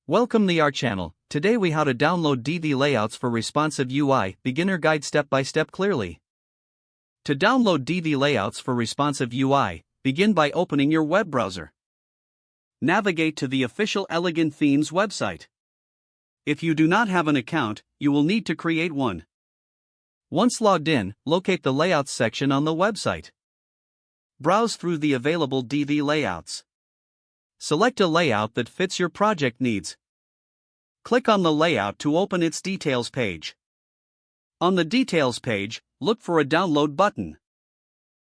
Welcome to our channel. Today we how to download Divi layouts for responsive UI, beginner guide step by step clearly. To download Divi layouts for responsive UI, begin by opening your web browser. Navigate to the official Elegant Themes website. If you do not have an account, you will need to create one. Once logged in, locate the Layouts section on the website. Browse through the available Divi layouts. Select a layout that fits your project needs. Click on the layout to open its details page. On the details page, look for a download button.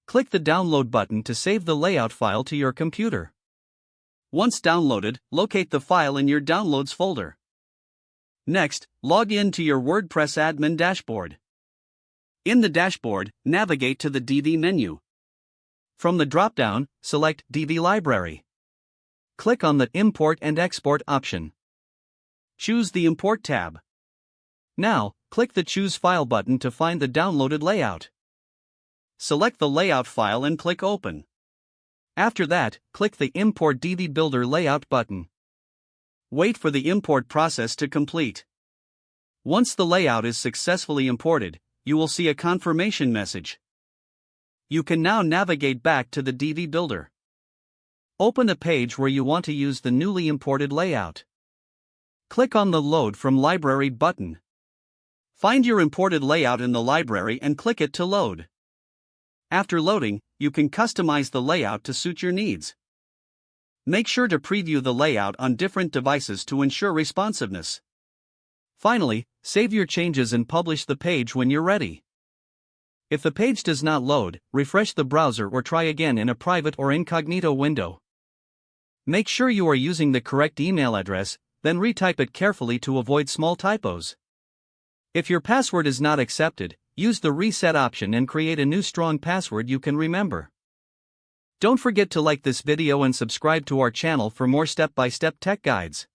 Click the download button to save the layout file to your computer. Once downloaded, locate the file in your downloads folder. Next, log in to your WordPress admin dashboard. In the dashboard, navigate to the Divi menu. From the drop-down, select Divi Library. Click on the Import and Export option. Choose the Import tab. Now, click the Choose File button to find the downloaded layout. Select the layout file and click Open. After that, click the Import Divi Builder Layout button. Wait for the import process to complete. Once the layout is successfully imported, you will see a confirmation message. You can now navigate back to the Divi Builder. Open a page where you want to use the newly imported layout. Click on the Load from Library button. Find your imported layout in the library and click it to load. After loading, you can customize the layout to suit your needs. Make sure to preview the layout on different devices to ensure responsiveness. Finally, save your changes and publish the page when you're ready. If the page does not load, refresh the browser or try again in a private or incognito window. Make sure you are using the correct email address, then retype it carefully to avoid small typos. If your password is not accepted, use the reset option and create a new strong password you can remember. Don't forget to like this video and subscribe to our channel for more step-by-step tech guides.